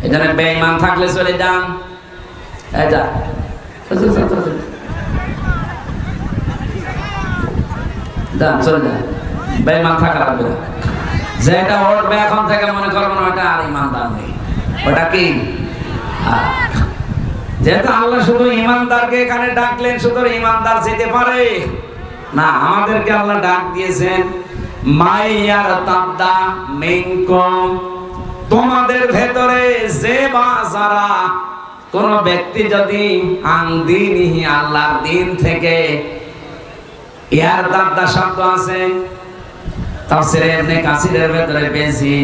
এখানে বেঈমান থাকলে চলে যান, এই যা যান, চলে যান, বেঈমান থাকা লাগবে না। যেটা উঠবে এখন থেকে মনে করবো না ওটা আর ইমানদার নেই, ওটা কি? যেহেতু আল্লাহ শুধু ইমানদারকে এখানে ডাকলেন, শুধু ইমানদার যেতে পারে না, আমাদেরকে আল্লাহ ডাক দিয়েছেন মাইয়ার তাবদা মিনকুম, তোমাদের ভেতরে যে বা যারা কোন ব্যক্তি যদি আন দীনিহি, আল্লাহর দিন থেকে, ইয়ার তাবদা শব্দ আছে তাফসীরে ইবনে কাসিরের ভেতরে পেয়েছি,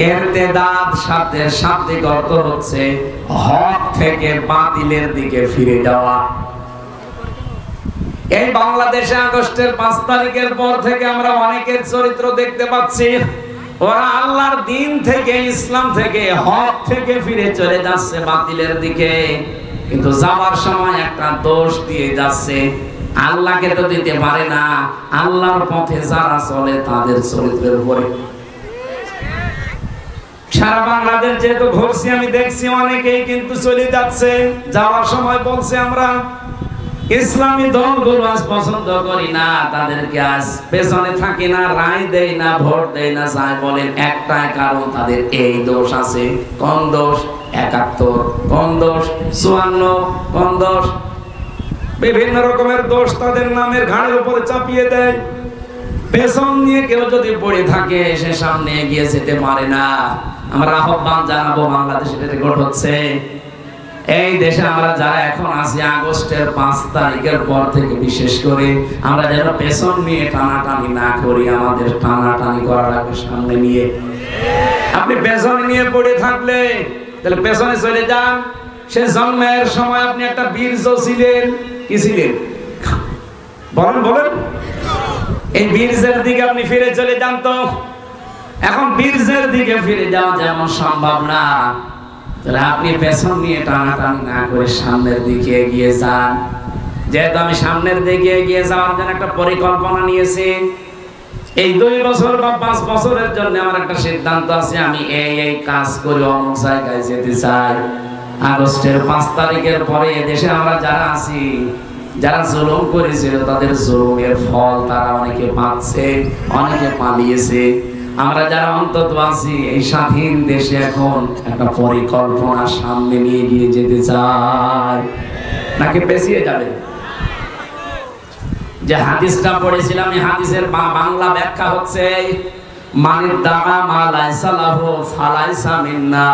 ইরতিদাদ শব্দের শাব্দিক অর্থ হচ্ছে হক থেকে বাতিলের দিকে ফিরে যাওয়া। এই বাংলাদেশে আগস্টের 5 তারিখের পর থেকে আমরা অনেকের চরিত্র দেখতে পাচ্ছি, ওরা আল্লাহর দিন থেকে, ইসলাম থেকে, হক থেকে ফিরে চলে যাচ্ছে বাতিলের দিকে, কিন্তু যাওয়ার সময় একটা দোষ দিয়ে যাচ্ছে, আল্লাহকে তো দিতে পারে না, আল্লাহর পথে যারা চলে তাদের চরিত্রের উপরে। সারা বাংলাদেশ যেহেতু ঘুরছি, আমি দেখছি অনেকেই কিন্তু চলে যাচ্ছে, যাওয়ার সময় বলছে আমরা ইসলামী দলগুলো আজ পছন্দ করি না, তাদেরকে আজ পেছনে থাকি না, রায় দেই না, ভোট দেই না, যাই বলেন একটাই কারণ, তাদের এই দোষ আছে। কোন দোষ? ৭১, কোন দোষ? ৫৪, কোন দোষ? বিভিন্ন রকমের দোষ তাদের নামের ঘাড়ের উপরে চাপিয়ে দেয়। পেছন নিয়ে কেউ যদি পড়ে থাকে, সে সামনে এগিয়ে যেতে পারে না। আমরা আহ্বান জানাবো, বাংলাদেশে রেকর্ড হচ্ছে, এই দেশে আমরা যারা এখন আছি আগস্টের 5 তারিখের পর থেকে বিশেষ করে আমরা যেন পেছন নিয়ে টানাটানি না করি, আমাদের টানাটানি করা লাগবে সামনে নিয়ে। আপনি পেছনে নিয়ে পড়ে থাকলে তাহলে পেছনে চলে যান। সে জন্মের সময় আপনি একটা বীর্য ছিলেন, কি ছিলেন বলেন বলেন? এই বীর্যের দিকে আপনি ফিরে চলে যান। তো এখন বীর্যের দিকে ফিরে যাওয়া যেমন সম্ভব না, তাহলে আপনি পেছন নিয়ে টানাটানি না করে সামনের দিকে এগিয়ে যান। যেহেতু আমি সামনের দিকে এগিয়ে যাওয়ার জন্য একটা পরিকল্পনা নিয়েছি, এই 2 বছর বা 5 বছরের জন্য আমার একটা সিদ্ধান্ত আছে, আমি এই কাজ করে অমুক জায়গায় যেতে চাই। আগস্টের 5 তারিখের পরে দেশে আমরা যারা আছি, যারা জুলুম করেছিল তাদের জুলুমের ফল তারা অনেকে পাচ্ছে, অনেকে পালিয়েছে। আমরা যারা অন্তত আছি এই স্বাধীন দেশে এখন একটা পরিকল্পনা সামনে নিয়ে গিয়ে যেতে চাই, নাকি পেছিয়ে যাবে? যে হাদিসটা পড়েছিলাম, এই হাদিসের বাংলা ব্যাখ্যা হচ্ছে মানিদ দাগা মা লাইসা লাহু ফালাইসা মিন্না,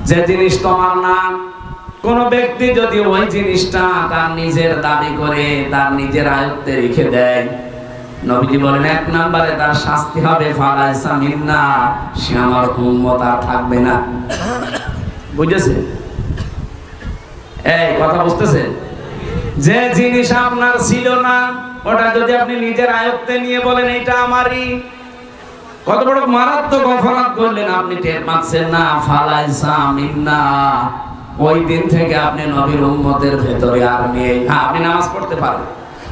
যে জিনিস তোমার না, কোন ব্যক্তি যদি ওই জিনিসটা তার নিজের দাবি করে, তার নিজের আয়ত্তে রেখে দেয়, নবীজি বলেন 1 নম্বরে তার শাস্তি হবে ফালাইসা মিন্না, সে আমার উম্মত আর থাকবে না। বুঝেছেন? এই কথা বুঝতেছেন? যে জিনিস আপনার ছিল না, ওটা যদি আপনি নিজের আয়ত্তে নিয়ে বলেন এটা আমারই, কত বড় মারাত্মক অপরাধ করলেন, আপনি টের পাচ্ছেন না। ফালাইসা মিন্না, ওই দিন থেকে আপনি নবীর উম্মতের ভেতরে আর নেই। আপনি নামাজ পড়তে পারেন,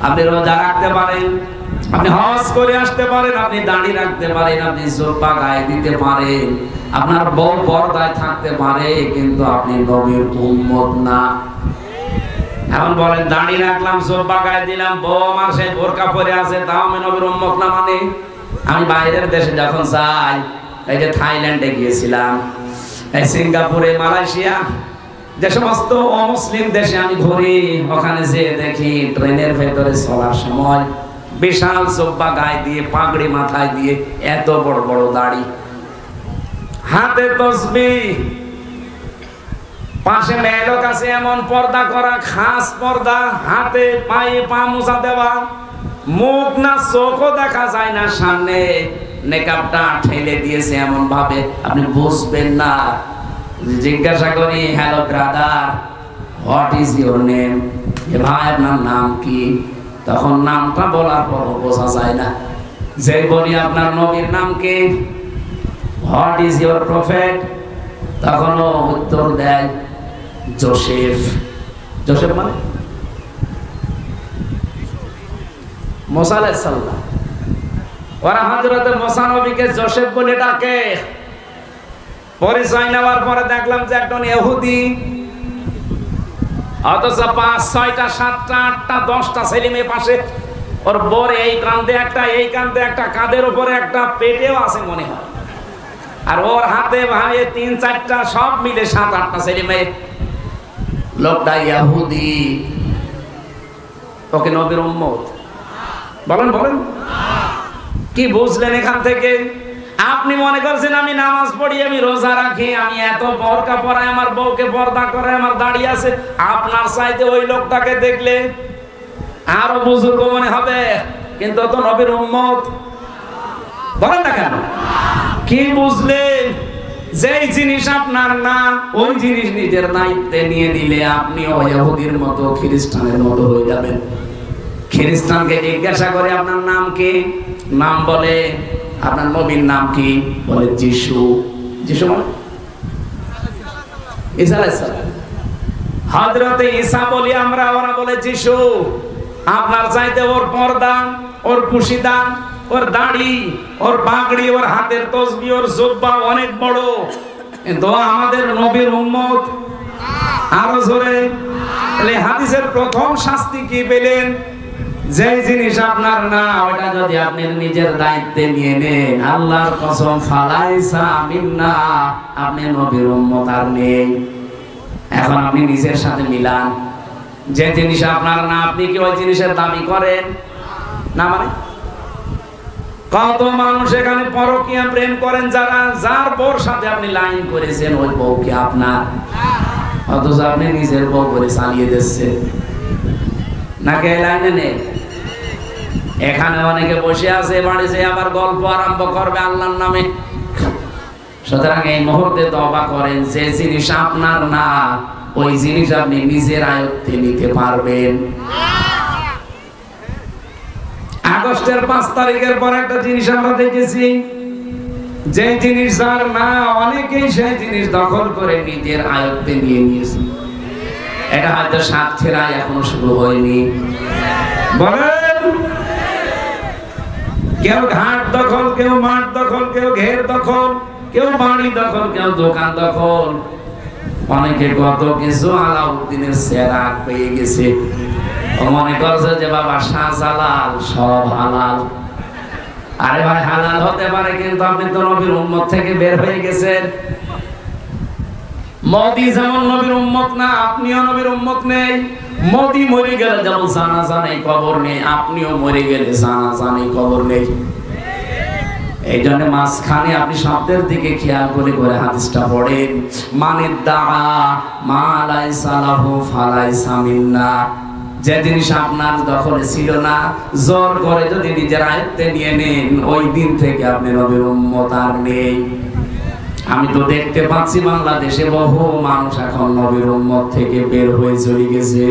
আপনি রোজা রাখতে পারেন, আপনি হজ করে আসতে পারেন, আপনি দাড়ি রাখতে পারেন, আপনি জুব্বা গায়ে দিতে পারেন, আপনার বউ পর্দায় থাকতে পারে, কিন্তু আপনি নবীর উম্মত না। এখন বলেন দাড়ি রাখলাম, জুব্বা গায়ে দিলাম, বউ আমার সেই বোরকা পরে আছে, তাও আমি নবীর উম্মত না? মানে আমি বাইরের দেশে যখন যাই, এই যে থাইল্যান্ডে গিয়েছিলাম, এই সিঙ্গাপুরে, মালয়েশিয়া, যে সমস্ত অমুসলিম দেশে আমি ঘুরি, ওখানে যে দেখি ট্রেনের ভেতরে চলার সময় বিশাল জুব্বা গায়ে দিয়ে, পাগড়ি মাথায় দিয়ে, এত বড় বড় দাড়ি, হাতে তাসবিহ, পাশে মেয়ের কাছে এমন পর্দা করা, খাস পর্দা, হাতে পায়ে পা মোছা দেওয়া, মুখ না চোখও দেখা যায় না, সামনে নেকাবটা ঠেলে দিয়েছে এমন ভাবে আপনি বুঝবেন না। জিজ্ঞাসা করি, hello brother, what is your name? ভাই আপনার নাম কি? তখন নামটা বলার পর বোঝা যায় না। যে বলি আপনার নবীর নাম কি, হোয়াট ইজ ইউর প্রফেট, তখন ও উত্তর দেয় জোসেফ। জোসেফ মানে মুসা আলাইহিস সালাম, ওরা হযরত মুসা নবীকে জোসেফ বলে ডাকে। পরিচয় নেওয়ার পরে দেখলাম যে একজন ইহুদি, অথচ 5, 6টা, 7টা, 8টা, 10টা ছেলে মেয়ে পাশে, ওর বর এই কান্দে একটা, এই কান্দে একটা, কাঁধের উপরে একটা, পেটেও আছে মনে হয়, আর ওর হাতে ভাঙে 3, 4টা, সব মিলে 7, 8টা ছেলে মেয়ে। লোকটা ইহুদি, ওকে নবীর উম্মত বলেন? বলেন কি বুঝলেন এখান থেকে? আপনি মনে করছেন আমি নামাজ পড়ি, আমি রোজা রাখি, আমি এত বোরকা পরাই, আমার বউকে পর্দা করে, আমার দাড়ি আছে। আপনার চাইতে ওই লোকটাকে দেখলে আরো বুজুর্গ মনে হবে, কিন্তু তো নবীর উম্মত। বলেন না কেন? কি বুঝলেন? যেই জিনিস আপনার না, ওই জিনিস নিজের দায়িত্বে নিয়ে নিলে আপনি ইহুদির মতো, খ্রিস্টানের মতো হয়ে যাবেন। খ্রিস্টানকে জিজ্ঞাসা করে আপনার নাম কি? নাম বলে আপনার নবীর নাম কি? বলে যিশু। যিশু মানে ঈসা আলাইহিস সালাম। হযরতে ঈসা বলি আমরা, ওরা বলে যিশু। আপনার চাইতে ওর পর্দা, ওর কুশিদান, ওর দাড়ি, ওর পাগড়ি, ওর হাতের তসবিহ, ওর জুব্বা অনেক বড়, কিন্তু আমাদের নবীর উম্মত। আরো জোরে। হাদিসের প্রথম শাস্তি কি পেলেন? যে জিনিস আপনার না, ওটা যদি আপনি নিজের দায়িত্বে নিয়ে নেন, আল্লাহর কসম, ফালাইসা মিন্না, আপনি নবীর উম্মত আর নেই। এখন আপনি নিজের সাথে মিলান, যে জিনিস আপনার না, আপনি কি ওই জিনিসের দাবি করেন? না মানে কত মানুষ এখানে পরকীয়া প্রেম করেন, যার বউর সাথে আপনি লাইন করেছেন, ওই বউ কি আপনার? অথচ আপনি নিজের বউ করে চালিয়ে দিচ্ছেন। নাকি এই লাইনে নেই? এখানে অনেকে বসে আছে, বাড়িতে আবার গল্প আরম্ভ করবে আল্লাহর নামে। সুতরাং এই মুহূর্তে তওবা করেন, যে জিনিস আপনার না, ওই জিনিস আপনি নিজের আয়ত্তে নিতে পারবেন। আগস্টের 5 তারিখের পর একটা জিনিস আমরা দেখেছি, যে জিনিস যার না, অনেকেই সেই জিনিস দখল করে নিজের আয়ত্তে নিয়ে নিয়েছে। এটা হয়তো সাতক্ষীরা এখনো শুরু হয়নি। বলেন, কেউ ঘাট দখল, কেউ মাঠ দখল, কেউ ঘের দখল, কেউ বাড়ি দখল, কেউ দোকান দখল, অনেকে কত কিছু আলাউদ্দিনের সেরাক পেয়ে গেছে। ও মনে করছে যে বাবা শাহজালাল সব হালাল। আরে ভাই, হালাল হতে পারে, কিন্তু আপনি তো নবীর উম্মত থেকে বের হয়ে গেছেন। মোদি যেমন নবীর উম্মত না, আপনিও নবীর উম্মত নেই। মোদি মরে গেলে যেমন জানাজা নেই, কবর নেই, আপনিও মরে গেলে জানাজা নেই, কবর নেই। এই জন্য মাঝখানে আপনি শব্দের দিকে খেয়াল করে করে হাদিসটা পড়েন, মানে দাআ মা লাইসা লাহু ফালাইসা মিন্না। যে জিনিস আপনার দখলে ছিল না, জোর করে যদি নিজের আয়ত্তে নিয়ে নেন, ওই দিন থেকে আপনি নবীর উম্মত আর নেই। আমি তো দেখতে পাচ্ছি বাংলাদেশে বহু মানুষ এখন নবীর উম্মত থেকে বের হয়ে চলে গেছে।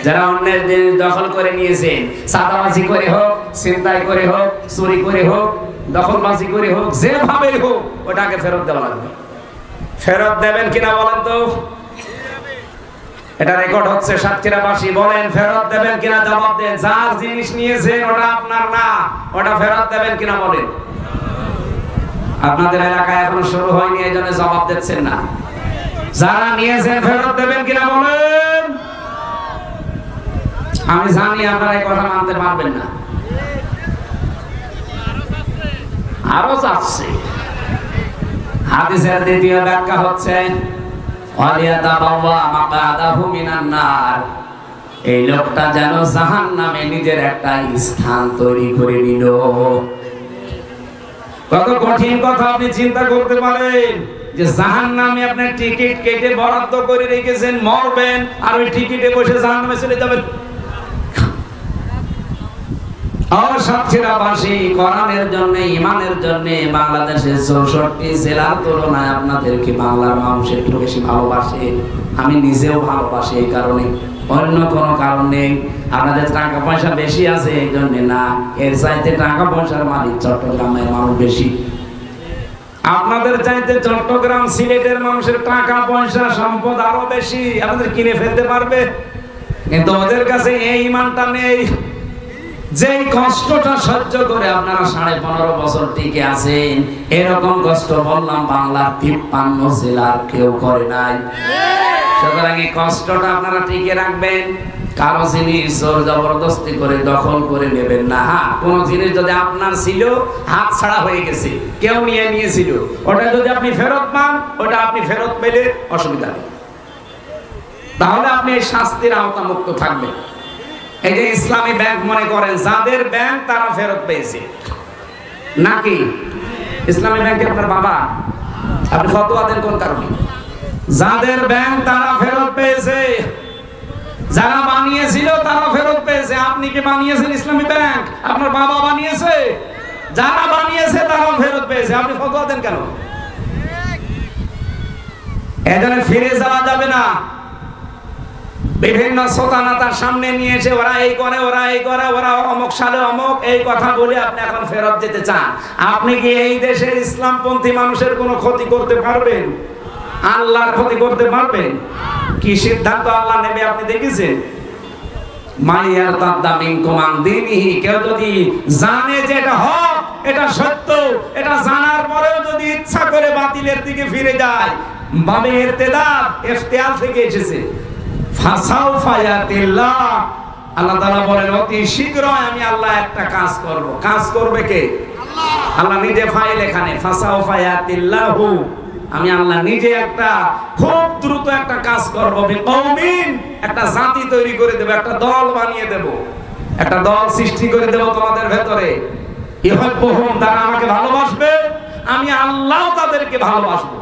যারা অন্যের জিনিস দখল করে নিয়েছেন, চাঁদাবাজি করে হোক, ছিনতাই করে হোক, চুরি করে হোক, দখলবাজি করে হোক, যেভাবে হোক, ওটাকে ফেরত দেওয়া লাগবে। ফেরত দেবেন কিনা বলেন তো? এটা রেকর্ড হচ্ছে, সাতক্ষীরাবাসী বলেন, ফেরত দেবেন কিনা? জবাব দেন। যার জিনিস নিয়েছেন ওটা আপনার না, ওটা ফেরত দেবেন কিনা বলেন? আপনাদের এলাকায় এখনো শুরু হয়নি, এই জন্য জবাব দিচ্ছেন না। যারা নিয়েছেন ফেরত দেবেন কিনা বলেন? আমি জানি আপনারা এই কথা মানতে পারবেন না। আরো যাচ্ছে। হাদিসের দ্বিতীয় ব্যাখ্যা হচ্ছে, এই লোকটা যেন জাহান্নামে নিজের একটা স্থান তৈরি করে নিল। কত কঠিন কথা আপনি চিন্তা করতে পারেন, যে জাহান্নামে আপনি টিকিট কেটে বরাদ্দ করে রেখেছেন, মরবেন, আর ওই টিকিটে বসে জাহান্নামে চলে যাবেন। সাতক্ষীরাবাসী কোরআনের জন্য, ইমানের জন্য বাংলাদেশের 64 জেলার তুলনায় আপনাদেরকে বাংলার মানুষ একটু বেশি ভালোবাসে। আমি নিজেও ভালোবাসি, এই কারণে, অন্য কোনো কারণ নেই। আপনাদের টাকা পয়সা বেশি আছে এই জন্য না, এর চাইতে টাকা পয়সার মালিক চট্টগ্রামের মানুষ বেশি। আপনাদের চাইতে চট্টগ্রাম, সিলেটের মানুষের টাকা পয়সা, সম্পদ আরো বেশি, আপনাদের কিনে ফেলতে পারবে, কিন্তু ওদের কাছে এই ইমানটা নেই। যে কষ্টটা সহ্য করে আপনারা 15.5 বছর টিকে আছেন, এরকম কষ্ট বললাম বাংলার 53 জেলার কেউ করে নাই। সুতরাং এই কষ্টটা আপনারা টিকে রাখবেন। কারো জিনিস জোর জবরদস্তি করে দখল করে নেবেন না। হ্যাঁ, কোন জিনিস যদি আপনার ছিল, হাত ছাড়া হয়ে গেছে, কেউ নিয়ে নিয়েছিল, ওটা যদি আপনি ফেরত পান, ওটা আপনি ফেরত পেলে অসুবিধা নেই, তাহলে আপনি এই শাস্তির আওতামুক্ত থাকবেন। এই যে ইসলামী ব্যাংক মনে করেন যাদের ব্যাংক তারা ফেরত পেয়েছে নাকি? ইসলামী ব্যাংকে আপনার বাবা, আপনি ফতোয়া দেন কোন কারণে? যাদের ব্যাংক তারা ফেরত পেয়েছে, যারা বানিয়েছিল তারা ফেরত পেয়েছে। আপনি কি বানিয়েছেন ইসলামী ব্যাংক? আপনার বাবা বানিয়েছে? যারা বানিয়েছে তারাও ফেরত পেয়েছে, আপনি ফতোয়া দেন কেন? এজন্য ফিরে যাওয়া যাবে না। বিভিন্ন সোতানাতার সামনে নিয়ে এসে ওরা এই করে, ওরা এই করে, ওরা অমুক সালে অমুক, এই কথা বলে আপনি এখন ফেরত যেতে চান। আপনি কি এই দেশের ইসলামপন্থী মানুষের কোনো ক্ষতি করতে পারবেন? আল্লাহর ক্ষতি করতে পারবেন? কি সিদ্ধান্ত আল্লাহ নেবে আপনি দেখেছেন? মাইয়ার তাদামিন কুমান দিনহি, কেউ যদি জানে যে এটা হক, এটা সত্য, এটা জানার পরেও যদি ইচ্ছা করে বাতিলের দিকে ফিরে যায়, বাবে ইরতিদাদ ইফতিয়াল থেকে এসেছে। ফাসাউফা ইয়াতিল্লাহ, আল্লাহ তাআলা বলেন অতি শীঘ্রই আমি আল্লাহ একটা কাজ করব। কাজ করবে কে? আল্লাহ। আল্লাহ নিজে ফাইল এখানে ফাসাউফা ইয়াতিল্লাহু, আমি আল্লাহ নিজে একটা খুব দ্রুত একটা কাজ করব। বিকৌমিন, একটা জাতি তৈরি করে দেব, একটা দল বানিয়ে দেব, একটা দল সৃষ্টি করে দেব তোমাদের ভেতরে। ইহব্বুহুম, তারা আমাকে ভালোবাসবে, আমি আল্লাহ তাদেরকে ভালোবাসবো।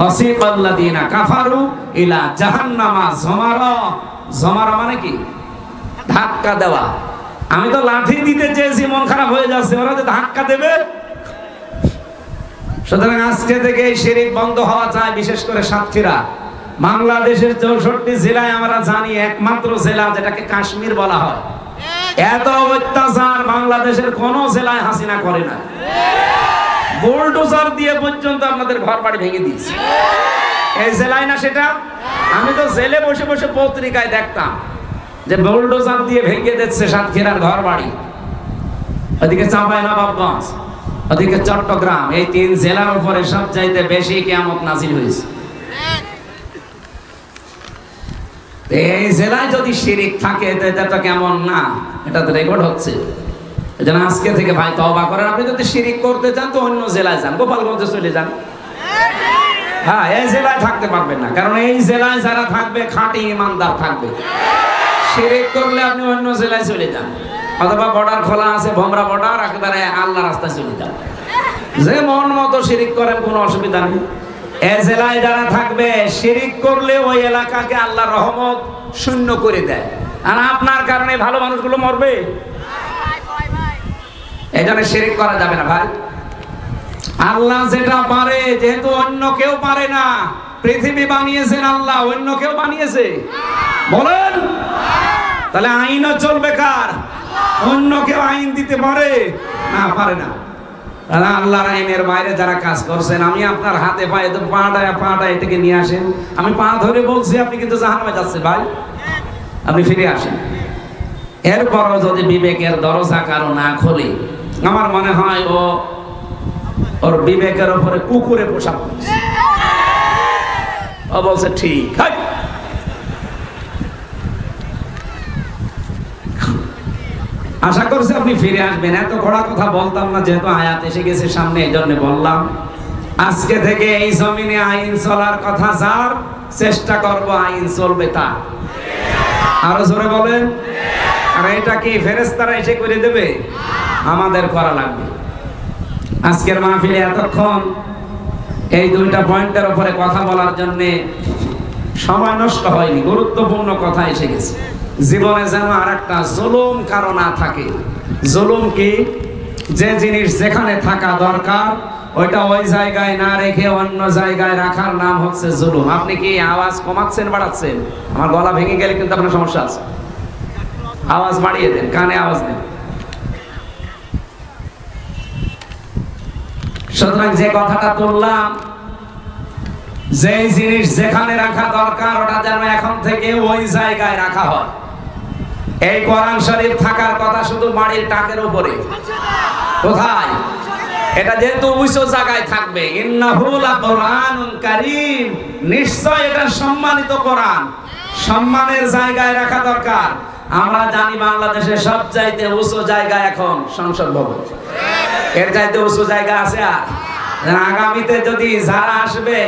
আসিবাল্লাযিনা কাফারু ইলা জাহান্নামা যমারা, যমারা মানে কি? ধাক্কা দেওয়া। আমি তো লাঠি দিতে চেয়েছি, মন খারাপ হয়ে যাচ্ছে, ওরা যে ধাক্কা দেবে। সুতরাং আজকে থেকে এই শিরক বন্ধ হওয়া চাই, বিশেষ করে সাতক্ষীরা। বাংলাদেশের 64 জেলায় আমরা জানি একমাত্র জেলা যেটাকে কাশ্মীর বলা হয়। এত অত্যাচার বাংলাদেশের কোন জেলায় হাসিনা করে না। বুলডোজার দিয়ে পর্যন্ত আপনাদের ঘর বাড়ি ভেঙে দিয়েছে। এই জেলায় না সেটা? আমি তো জেলে বসে বসে পত্রিকায় দেখতাম যে বুলডোজার দিয়ে ভেঙে দিচ্ছে সাতক্ষীরার ঘর বাড়ি। ওদিকে চাঁপাইনবাবগঞ্জ, ওদিকে চট্টগ্রাম, এই 3 জেলার উপরে সবচাইতে বেশি কিয়ামত নাজিল হয়েছে। এই জেলায় যদি শিরক থাকে এটা তো কেমন না, এটা তো রেকর্ড হচ্ছে। এজন্য আজকে থেকে ভাই তওবা করেন। আপনি যদি শিরক করতে চান তো অন্য জেলায় যান, গোপালগঞ্জে চলে যান। হ্যাঁ, এই জেলায় থাকতে পারবেন না, কারণ এই জেলায় যারা থাকবে খাঁটি ইমানদার থাকবে। শিরক করলে আপনি অন্য জেলায় চলে যান, অথবা বর্ডার খোলা আছে, ভোমরা বর্ডার, একেবারে আল্লাহ রাস্তায় চলে যান। যে মন মতো শিরক করেন, কোনো অসুবিধা নেই। এই জেলায় যারা থাকবে শিরক করলে ওই এলাকাকে আল্লাহর রহমত শূন্য করে দেয়, আর আপনার কারণে ভালো মানুষগুলো মরবে। এই জন্য শিরক করা যাবে না ভাই। আল্লাহ যেটা পারে, যেহেতু অন্য কেউ পারে না, পৃথিবী বানিয়েছেন আল্লাহ, অন্য কেউ বানিয়েছে? বলেন। তাহলে আইনও চলবে কার? অন্য কেউ আইন দিতে পারে না? পারে না। আল্লাহর আইনের বাইরে যারা কাজ করছেন, আমি আপনার হাতে পায়ে তো পাটা এটাকে নিয়ে আসেন, আমি পা ধরে বলছি আপনি কিন্তু জাহান্নামে যাচ্ছেন ভাই, আপনি ফিরে আসেন। এরপরও যদি বিবেকের দরজা কারো না খোলে, আমার মনে হয় ওর বিবেকের উপরে কুকুরে পোশাক করছে। ও বলছে ঠিক। আশা করছি আপনি ফিরে আসবেন। এত কড়া কথা বলতাম না, যেহেতু আয়াত এসে গেছে সামনে, এই জন্য বললাম। আজকে থেকে এই জমিনে আইন চলার কথা যার, চেষ্টা করব আইন চলবে তার। আরো জোরে বলেন। আর এটা কি ফেরেশতারা এসে করে দেবে? আমাদের করা লাগবে। আজকের মাহফিলে এতক্ষণ এই 2টা পয়েন্টের উপরে কথা বলার জন্য সময় নষ্ট হয়নি, গুরুত্বপূর্ণ কথা এসে গেছে। জীবনে যেন আর একটা জুলুম কারো না থাকে। জুলুম কি? যে জিনিস যেখানে থাকা দরকার ওইটা ওই জায়গায় না রেখে অন্য জায়গায় রাখার নাম হচ্ছে জুলুম। আপনি কি আওয়াজ কমাচ্ছেন, বাড়াচ্ছেন? আমার গলা ভেঙে গেলে কিন্তু আপনার সমস্যা আছে। আওয়াজ বাড়িয়ে দেন, কানে আওয়াজ দেন। সুতরাং যে কথাটা তুললাম, যে জিনিস যেখানে রাখা দরকার ওটা যেন এখন থেকে ওই জায়গায় রাখা হয়। এই কোরআন শরীফ থাকার কথা শুধু বাড়ির টাকের উপরে, কোথায়? এটা যেহেতু উঁচু জায়গায় থাকবে, ইন্নাহু লাকুরআনুন কারীম, নিশ্চয় এটা সম্মানিত কোরআন, সম্মানের জায়গায় রাখা দরকার। আমরা জানি বাংলাদেশের সবচাইতে উঁচু জায়গা এখন সংসদ ভবন, এর চাইতে উঁচু জায়গা আছে? আর আগামীতে যদি যারা আসবে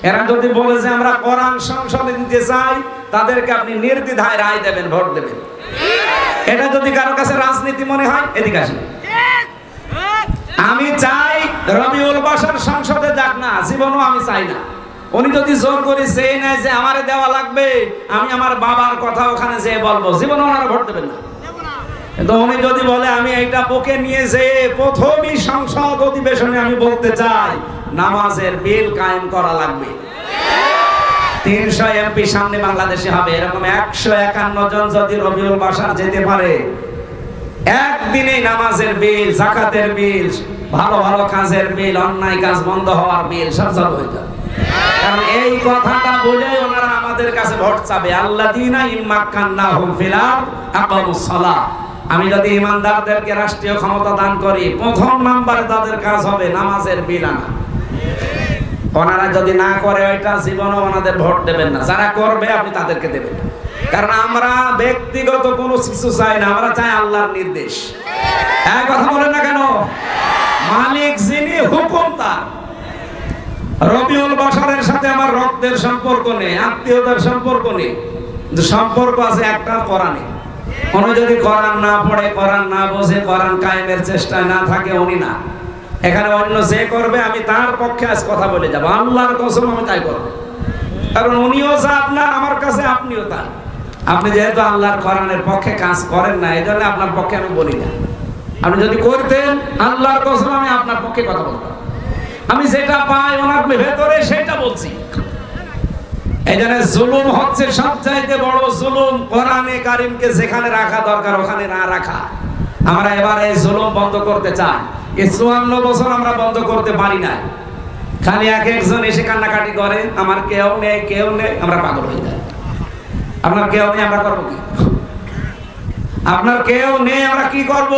এরা যদি বলে যে আমরা কোরআন সংসদে দিতে চাই, তাদেরকে আপনি নির্দ্বিধায় রায় দেবেন, ভোট দেবেন। এটা যদি কারো কাছে রাজনীতি মনে হয়, এদিকে আসেন। আমি চাই রবিউল বাশার সংসদে যাক না, জীবনও আমি চাই না। উনি যদি জোর করে চেয়ে নেয় যে আমারে দেওয়া লাগবে, আমি আমার বাবার কথা ওখানে যেয়ে বলবো, জীবনও ওনারা ভোট দেবেন না। কিন্তু উনি যদি বলে আমি এইটা বুকে নিয়ে যেয়ে প্রথমই সংসদ অধিবেশনে আমি বলতে চাই নামাজের বিল কায়েম করা লাগবে, 300 এমপি সামনে বাংলাদেশে হবে, এরকম 151 জন যদি রবিউল বাশার যেতে পারে, একদিনে নামাজের বিল, যাকাতের বিল, ভালো ভালো কাজের বিল, অন্যায় কাজ বন্ধ হওয়ার বিল সব চালু হয়ে যাবে। কারণ এই কথাটা বলে ওনারা আমাদের কাছে ভোট চাবে, আল্লাযীনা ইম্মাক্কান্নাহুম ফিল আরদ আকামুস সালাহ। আমি যদি ইমানদারদেরকে রাষ্ট্রীয় ক্ষমতা দান করি, প্রথম নাম্বারে তাদের কাজ হবে নামাজের বিল আনা। ওনারা যদি না করে ওইটা, জীবনও ওনাদের ভোট দেবেন না। যারা করবে আপনি তাদেরকে দেবেন, কারণ আমরা ব্যক্তিগত কোনো কিছু চাই না, আমরা চাই আল্লাহর নির্দেশ। এক কথা বলেন না কেন? মালিক যিনি, হুকুম তার। রবিউল বাশারের সাথে আমার রক্তের সম্পর্ক নেই, আত্মীয়তার সম্পর্ক নেই, কিন্তু সম্পর্ক আছে একটা, কোরআনে। উনি যদি কোরআন না পড়ে, কোরআন না বোঝে, কোরআন কায়েমের চেষ্টায় না থাকে, উনি না। এখানে অন্য যে করবে আমি তার পক্ষে আজ কথা বলে যাব, আল্লাহর কসম আমি তাই করব। কারণ উনিও যা আপনার, আমার কাছে আপনিও তা। আপনি যেহেতু আল্লাহর কোরআনের পক্ষে কাজ করেন না, এই জন্য আপনার পক্ষে আমি বলি না। আপনি যদি করতেন, আল্লাহর কসম আমি আপনার পক্ষে কথা বলতাম। আমি যেটা পাই ওনার ভেতরে সেটা বলছি। এই জন্য জুলুম হচ্ছে সবচাইতে বড় জুলুম, কোরআনে কারিমকে যেখানে রাখা দরকার ওখানে না রাখা। আমরা এবার এই জুলুম বন্ধ করতে চাই। এই 54 বছর আমরা বন্ধ করতে পারি না। খালি এক একজন এসে কান্নাকাটি করে, আমার কেউ নেই, কেউ নেই, আমরা পাগল হয়ে যাই। আপনার কেউ নেই, আমরা করবো কি? আপনার কেউ নেই, আমরা কি করব?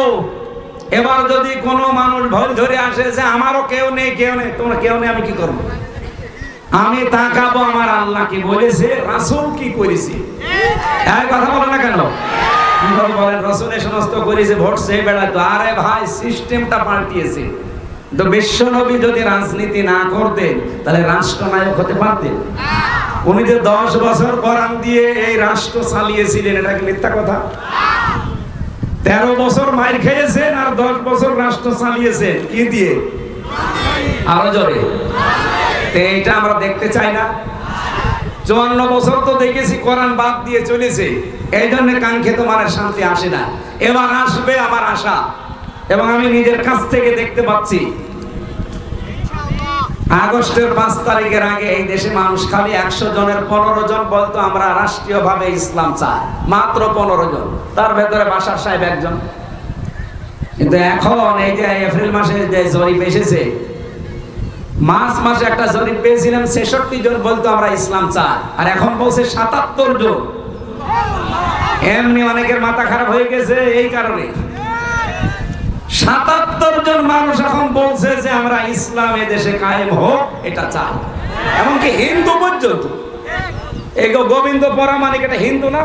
এবার যদি কোনো মানুষ ভুল ধরে আসে যে আমারও কেউ নেই, কেউ নেই, তোমার কেউ নেই, আমি কি করব? আমি তাকাবো আমার আল্লাহ কি বলেছে, রাসূল কি করেছে। এই কথা বলে না কেন? বলেন রাসূল এই সমস্ত করেছে, ভোট চেয়ে বেড়াতো। আরে ভাই, সিস্টেমটা পাল্টিয়েছে। তো বিশ্ব নবী যদি রাজনীতি না করতেন, তাহলে রাষ্ট্রনায়ক হতে পারতেন? উনি যে 10 বছর কোরআন দিয়ে এই রাষ্ট্র চালিয়েছিলেন, এটা কি মিথ্যা কথা? 13 বছর মাইর খেয়েছেন আর 10 বছর রাষ্ট্র চালিয়েছেন কি দিয়ে? আরো জোরে। এইটা আমরা দেখতে চাই না? 54 বছর তো দেখেছি কোরআন বাদ দিয়ে চলেছে, এই জন্য কাঙ্ক্ষিত মানের শান্তি আসে না। এবার আসবে আমার আশা, এবং আমি নিজের কাছ থেকে দেখতে পাচ্ছি। আগস্টের 5 তারিখের আগে এই দেশে মানুষ খালি 100 জনের 15 জন বলতো আমরা রাষ্ট্রীয়ভাবে ইসলাম চাই, মাত্র 15 জন, তার ভেতরে বাশার সাহেব একজন। কিন্তু এখন এই যে এপ্রিল মাসে যে জরিপ এসেছে, মার্চ মাসে একটা জরিপ পেয়েছিলাম, 66 জন বলতো আমরা ইসলাম চাই, আর এখন বলছে 77 জন। এমনি অনেকের মাথা খারাপ হয়ে গেছে এই কারণে। 77 জন মানুষ এখন বলছে যে আমরা ইসলাম দেশে কায়েম হোক, এটা চাই। এমনকি হিন্দু পর্যন্ত। এই গোবিন্দ পরামানিক এটা হিন্দু না?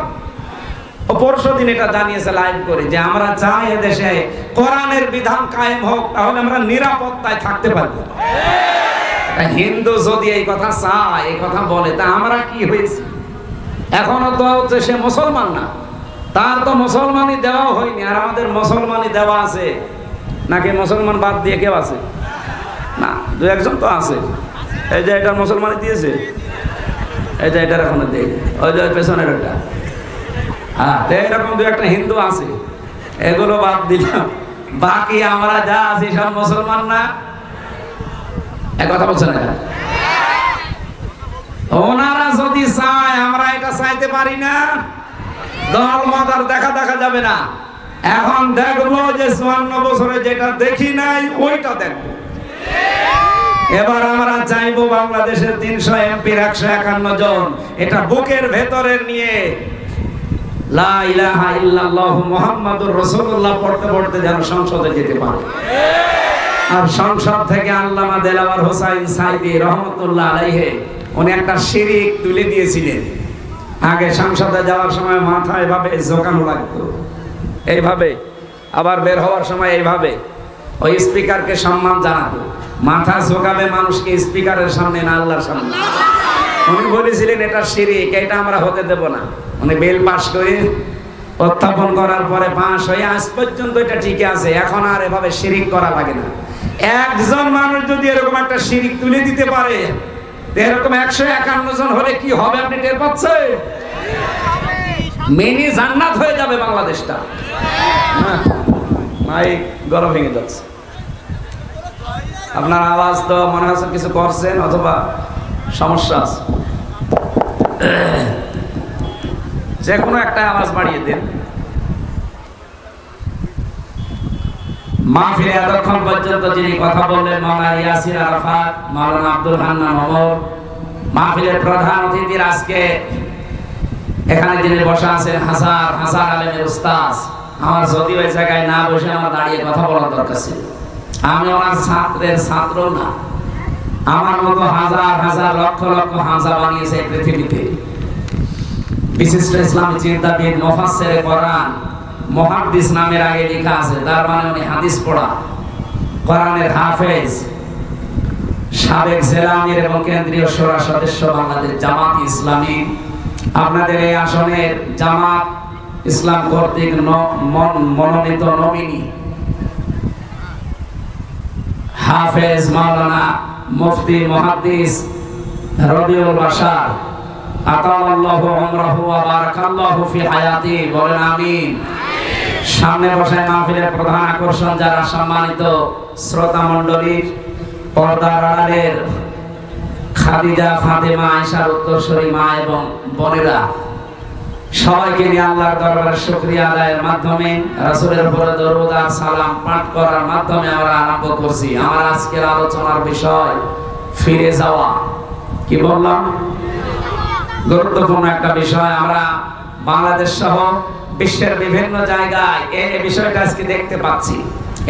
ও পরশুদিন এটা জানিয়েছে লাইভ করে যে আমরা চাই এদেশে কোরআনের বিধান কায়েম হোক, তাহলে আমরা নিরাপত্তায় থাকতে পারবো। হিন্দু যদি এই কথা চায়, এই কথা বলে, তা আমরা কি হয়েছি? এখনো তো সে মুসলমান না, তার তো মুসলমানই দেওয়া হয়নি। আর আমাদের মুসলমানই দেওয়া আছে নাকি? মুসলমান বাদ দিয়ে কেউ আছে না? 2-1 জন তো আছে। এই যে এটা মুসলমানই দিয়েছে, এই যে এটার এখনো দেয়, ওই যে পেছনের ওটা। হ্যাঁ, এরকম 2-1টা হিন্দু আছে, এগুলো বাদ দিলাম। বাকি আমরা যা আছি সব মুসলমান না? এক কথা বলছেন না? ওনারা যদি চায়, আমরা এটা চাইতে পারি না। দল মত আর দেখা যাবে না। এখন দেখবো যে 54 বছরে যেটা দেখি নাই ওইটা দেখবো। এবার আমরা চাইবো বাংলাদেশের 300 এমপির 151 জন, এটা বুকের ভেতরে নিয়ে লা ইলাহা ইল্লাল্লাহু মুহাম্মাদুর রাসূলুল্লাহ পড়তে পড়তে যেন সংসদে যেতে পারে। আর সংসদ থেকে আল্লামা দেলাওয়ার হোসাইন সাইদি রহমতুল্লাহ আলাইহি উনি একটা শিরিক তুলে দিয়েছিলেন। আগে সংসদে যাওয়ার সময় মাথা এভাবে ঝোঁকানো লাগতো, এইভাবে, আবার বের হওয়ার সময় এইভাবে, ওই স্পিকারকে সম্মান জানাতো। মাথা ঝোঁকাবে মানুষকে স্পিকারের সামনে না আল্লাহর সামনে। উনি বলেছিলেন এটা শিরিক, এটা আমরা হতে দেব না। উনি বিল পাস করে উত্থাপন করার পরে পাস হয়ে আজ পর্যন্ত এটা ঠিক আছে। এখন আর এভাবে শিরিক করা লাগে না। একজন মানুষ যদি এরকম একটা শিরিক তুলে দিতে পারে, এরকম 151 জন হলে কি হবে আপনি টের পাচ্ছেন? মিনি জান্নাত হয়ে যাবে বাংলাদেশটা। মাইক গরম ভেঙে যাচ্ছে। আপনার আওয়াজ তো মনে হচ্ছে কিছু করছেন অথবা সমস্যা আছে, যে কোনো একটা আওয়াজ বাড়িয়ে দেন। মাহফিলে এতক্ষণ পর্যন্ত যিনি কথা বললেন মাওলানা ইয়াসির আরাফাত, মাওলানা আব্দুল হান্নান ওমর, মাহফিলের প্রধান অতিথির আজকে এখানে যিনি বসা আছেন হাজার হাজার আলেমের উস্তাদ। আমার যদি ওই জায়গায় না বসে আমার দাঁড়িয়ে কথা বলার দরকার ছিল। আমি ওনার ছাত্রের ছাত্র না, আমার মতো হাজার হাজার লক্ষ লক্ষ হাজা বানিয়েছে পৃথিবীতে। বিশিষ্ট ইসলামী চিন্তাবিদ, মুফাসসিরে কোরআন, মুহাদ্দিস নামের আগে লেখা আছে, তার মানে উনি হাদিস পড়া, কোরআনের হাফেজ, সাবেক জেলা আমির এবং কেন্দ্রীয় শোরা সদস্য বাংলাদেশ জামাত ইসলামী। আপনাদের এই আসনের জামাত ইসলাম কর্তৃক মনোনীত নমিনি হাফেজ মাওলানা মুফতি মুহাদ্দিস রবিউল বাশার আতাল্লাহু উমরাহু ওয়া বারাকাল্লাহু ফি হায়াতি, বলেন আমিন। সামনে বসে মাহফিলের প্রধান আকর্ষণ যারা সম্মানিত শ্রোতা মণ্ডলী, পর্দার আড়ালের খাদিজা, ফাতেমা, আয়েশার উত্তরসূরি মা এবং বোনেরা, সবাইকে নিয়ে আল্লাহর দরবারে শুকরিয়া আদায়ের মাধ্যমে, রাসূলের উপরে দরুদ আর সালাম পাঠ করার মাধ্যমে আমরা আরম্ভ করছি আমার আজকের আলোচনার বিষয় ফিরে যাওয়া। কি বললাম? গুরুত্বপূর্ণ একটা বিষয়। আমরা বাংলাদেশ সহ বিশ্বের বিভিন্ন জায়গায় এই বিষয়টা আজকে দেখতে পাচ্ছি।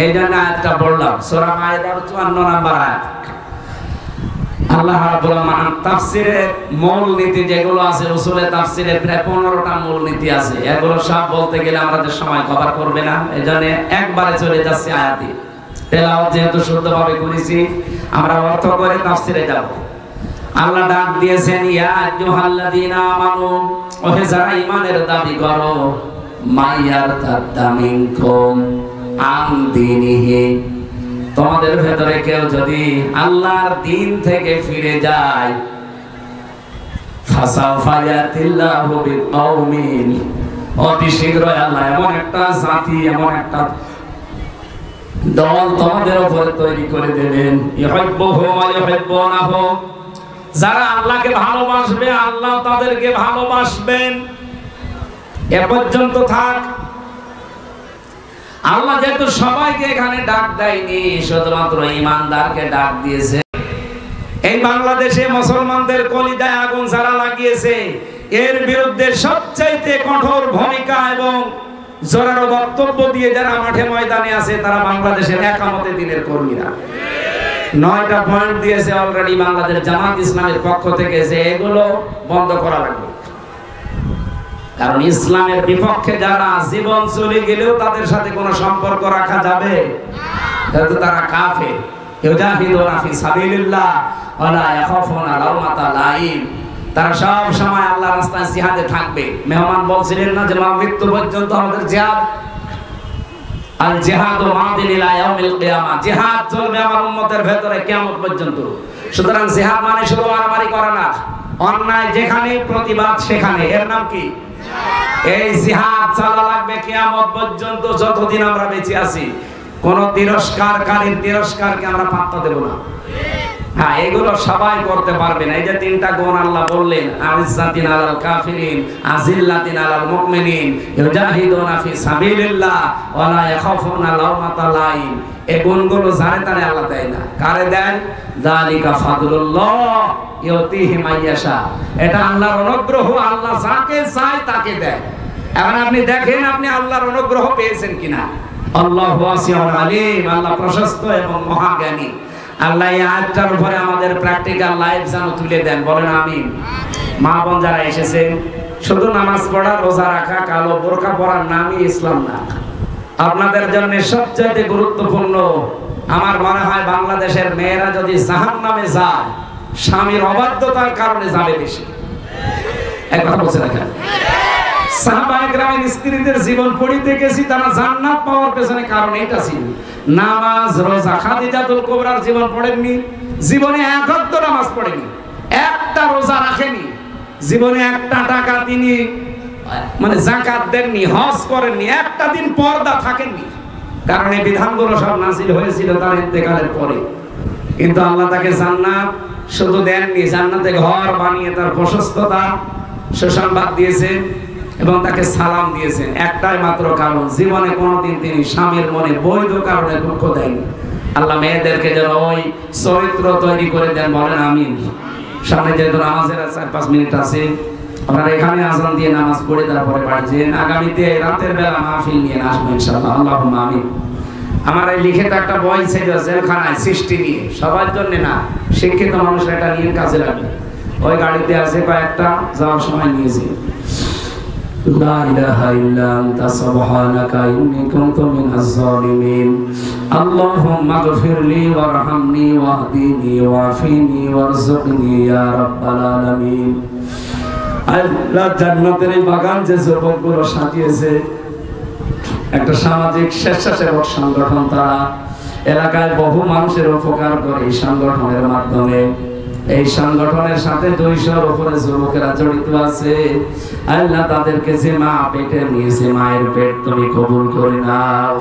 এই জন্য আয়াতটা বললাম, সূরা মায়েদার 54 নম্বর আয়াত। আল্লাহ রাব্বুল আলামিন তাফসীরের মূল নীতি যেগুলো আছে, উসুলে তাফসীরের প্রায় 15টা মূল নীতি আছে। এগুলো সব বলতে গেলে আমাদের সময় কভার করবে না, এজন্য একবারে চলে যাচ্ছে আয়াতে। তেলাওয়াত যেহেতু শুদ্ধভাবে করেছি, আমরা অর্থ করে তাফসীরে যাব। আল্লাহ ডাক দিয়েছেন, ইয়া আইয়ুহাল্লাযীনা আমানু, ওহে যারা ঈমানের দাবি করো, মাইয়ারতাদ্দা মিনকুম আন দীনিহি, তোমাদের ভেতরে কেউ যদি আল্লাহর দ্বীন থেকে ফিরে যায়, ফাসাউফা ইয়াতিল্লাহু বিকওমিন, অতি শীঘ্রই আল্লাহ এমন একটা জাতি, এমন একটা দল তোমাদের উপরে তৈরি করে দেবেন, ইউহিব্বুহুম ওয়া ইউহিব্বুনাহু, যারা আল্লাহকে ভালোবাসবে আল্লাহ তাদেরকে ভালোবাসবেন। এ পর্যন্ত থাক। আল্লাহ যেহেতু সবাইকে এখানে ডাক দেয়নি, শুধুমাত্র ঈমানদারকে ডাক দিয়েছে। এই বাংলাদেশে মুসলমানদের কলিজায় আগুন যারা লাগিয়েছে, এর বিরুদ্ধে সবচাইতে কঠোর ভূমিকা এবং জোরালো বক্তব্য দিয়ে যারা মাঠে ময়দানে আছে, তারা বাংলাদেশের একামতে দ্বীনের কর্মীরা। 9টা পয়েন্ট দিয়েছে অলরেডি বাংলাদেশ জামাত ইসলামের পক্ষ থেকে, যে এগুলো বন্ধ করা লাগবে। কারণ ইসলামের বিপক্ষে যারা জীবন চলে গেলেও তাদের সাথে কোনো সম্পর্ক রাখা যাবে না, তারা কাফের। ইউজাহিদুনা ফি সাবিলিল্লাহ ওয়া লা ইয়াখাফুনা লাওমাতা লাইম, তারা সব সময় আল্লাহর রাস্তায় জিহাদে থাকবে। মেহমান বলছিলেন না যে মৃত্যু পর্যন্ত আমাদের জিহাদ, আল জিহাদু মাদিন ইলা ইয়াউমিল কিয়ামা, জিহাদ চলবে আমার উম্মতের ভেতরে কিয়ামত পর্যন্ত। সুতরাং জিহাদ মানে শুধু মারামারি করা না, অন্যায় যেখানে প্রতিবাদ সেখানে, এর নাম কি? এই জিহাদ চালা লাগবে কিয়ামত পর্যন্ত, যতদিন আমরা বেঁচে আছি। কোন তিরস্কারকারীর তিরস্কারকে আমরা পাত্তা দেব না। হ্যাঁ, এগুলো সবাই করতে পারবে না। এই যে 3টা গুণ আল্লাহ বললেন, আইজ্জাতিন আলাল কাফিরিন, আজিল্লাতিন আলাল মুমিনিন, ইউজাহিদুনা ফি সাবিলিল্লাহ ওয়া লা ইয়াখাফুনা লাওমাতা লাইম। এই গুণগুলো যারে তারে আল্লাহ দেয় না। কারে দেয়? যালিকা ফাদলুল্লাহ ইউতিহি মাইয়াশা, এটা আল্লাহর অনুগ্রহ, আল্লাহ যাকে চায় তাকে দেয়। এখন আপনি দেখেন আপনি আল্লাহর অনুগ্রহ পেয়েছেন কিনা। আল্লাহু ওয়াসিউন আলিম, আল্লাহ প্রশস্ত এবং মহাজ্ঞানী। আল্লাহ এই আয়াতটার উপরে আমাদের প্র্যাকটিক্যাল লাইফ যেন তুলে দেন, বলেন আমিন। মা বোন যারা এসেছেন, শুধু নামাজ পড়া, রোজা রাখা, কালো বোরকা পরার নামই ইসলাম না। আপনাদের জন্য সবচেয়ে গুরুত্বপূর্ণ আমার মনে হয় বাংলাদেশের মেয়েরা যদি জাহান্নামে যায়, স্বামীর অবাধ্যতার কারণে যাবে বেশি। এক কথা বলছে দেখেন, সাহাবায়ে কেরামের স্ত্রীদের জীবন পড়িতে গেছি, তারা জান্নাত পাওয়ার পেছনে কারণ এটা ছিল নামাজ রোজা। খাদিজাতুল কুবরার জীবন পড়েননি, জীবনে এক ওয়াক্ত নামাজ পড়েনি, একটা রোজা রাখেনি, জীবনে একটা টাকা তিনি মানে যাকাত দেননি, হজ করেননি, একটা দিন পর্দা থাকেননি। কারণ এই বিধানগুলো সব নাযিল হয়েছিল তার ইন্তেকালের পরে। কিন্তু আল্লাহ তাকে জান্নাত শুধু দেননি, জান্নাতে ঘর বানিয়ে তার প্রশস্ততা সুসংবাদ দিয়েছেন এবং তাকে সালাম দিয়েছেন। একটাই মাত্র কারণ, জীবনে কোনোদিন তিনি স্বামীর মনে বৈধ কারণে দুঃখ দেয়নি। আল্লাহ মেয়েদেরকে যেন ওই চরিত্র তৈরি করে দেন, বলেন আমিন। সামনে যেহেতু নামাজের 4-5 মিনিট আছে, আপনারা এখানে আযান দিয়ে নামাজ পড়ে তারপরে বাড়ি যান। আগামীতে রাতের বেলা মাহফিল নিয়ে আসবেন ইনশাআল্লাহ, আল্লাহুম্মা আমিন। আমার এই লিখিত একটা বই ছিল জেলখানায় সৃষ্টি নিয়ে, সবার জন্য না, শিক্ষিত মানুষরা এটা নিয়ে কাজে লাগবে। ওই গাড়িতে আছে কয়েকটা, যাওয়ার সময় নিয়েছি। লা ইলাহা ইল্লা আনতা সুবহানাকা ইন্নী কুনতু মিনাজ জালিমিন। আল্লাহুম্মা গফিরলি ওয়ারহামনি ওয়াহদিনি ওয়াফিনি ওয়ারযুকনি ইয়া রাব্বাল আলামিন। আল্লাহ জান্নাতের এই বাগান যে যুবকগুলো সাজিয়েছে, একটা সামাজিক স্বেচ্ছাসেবক সংগঠন, তারা এলাকায় বহু মানুষের উপকার করে এই সংগঠনের মাধ্যমে। এই সংগঠনের সাথে 200-র উপরে যুবকেরা জড়িত আছে। আল্লাহ তাদেরকে যে মা পেটে নিয়েছে, মায়ের পেট তুমি কবুল করে নাও।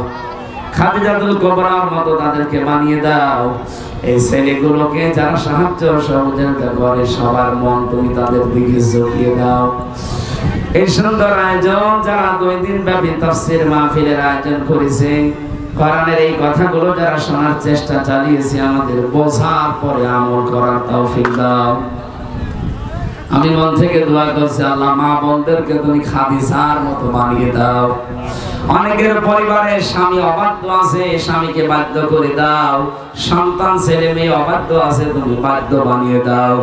খাদিজাতুল কুবরার মতো তাদেরকে বানিয়ে দাও। এই ছেলেগুলোকে যারা সাহায্য সহযোগিতা করে, সবার মন তুমি তাদের দিকে ঝুঁকিয়ে দাও। এই সুন্দর আয়োজন, যারা 2 দিন ব্যাপী তাফসীর মাহফিলের আয়োজন করেছে, কোরআনের এই কথাগুলো যারা শোনার চেষ্টা চালিয়েছে, আমাদের বোঝার পরে আমল করার তৌফিক দাও। আমি মন থেকে দোয়া করছি, আল্লাহ মা বোনদেরকে তুমি খাদিজার মতো বানিয়ে দাও। অনেকের পরিবারে স্বামী অবাধ্য আছে, স্বামীকে বাধ্য করে দাও। সন্তান ছেলে মেয়ে অবাধ্য আছে, তুমি বাধ্য বানিয়ে দাও।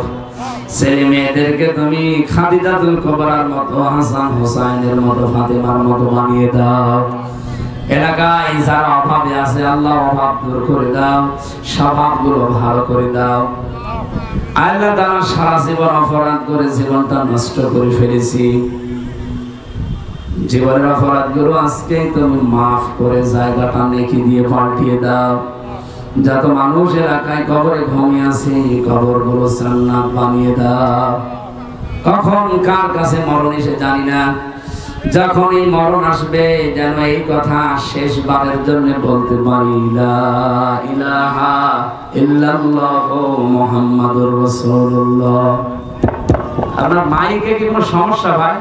ছেলে মেয়েদেরকে তুমি খাদিজাতুল কুবরার মতো, হাসান হোসাইনের মতো, ফাতেমার মতো বানিয়ে দাও। এলাকায় যারা অভাবে আছে, আল্লাহ অভাব দূর করে দাও, স্বভাবগুলো ভালো করে দাও। আল্লাহ তাআলা সারা জীবন অপরাধ করে জীবনটা নষ্ট করে ফেলেছি, জীবনের অপরাধগুলো আজকে তুমি মাফ করে জায়গাটা নেকি দিয়ে পাল্টিয়ে দাও। যত মানুষ এলাকায় কবরে ঘুমিয়ে আছে, কবরগুলো জান্নাত বানিয়ে দাও। কখন কার কাছে মরণ এসে জানি না, যখন এই মরণ আসবে যেন এই কথা শেষবারের জন্য বলতে পারি, লা ইলাহা ইল্লাল্লাহু মুহাম্মাদুর রাসূলুল্লাহ। আপনার মাইকে কি কোনো সমস্যা ভাই,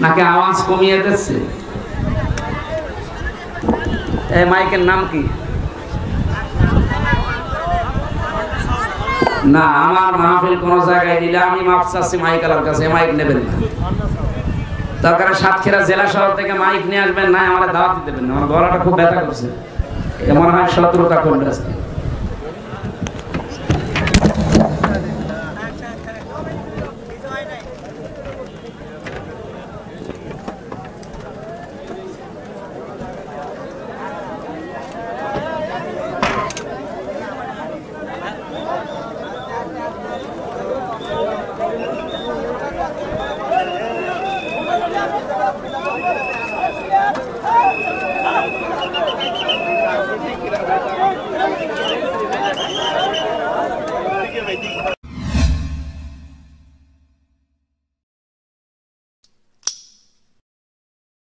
নাকি আওয়াজ কমিয়ে দিচ্ছে? এই মাইকের নাম কি? না, আমার মাহফিল কোন জায়গায় দিলে আমি মাপ চাচ্ছি মাইকালার কাছে, মাইক নেবেন না। দরকার সাতক্ষীরা জেলা শহর থেকে মাইক নিয়ে আসবেন, না আমার দাওয়াত দেবেন না। আমার গলাটা খুব ব্যথা করছে, এমন হয় শত্রুতা করবে আজকে।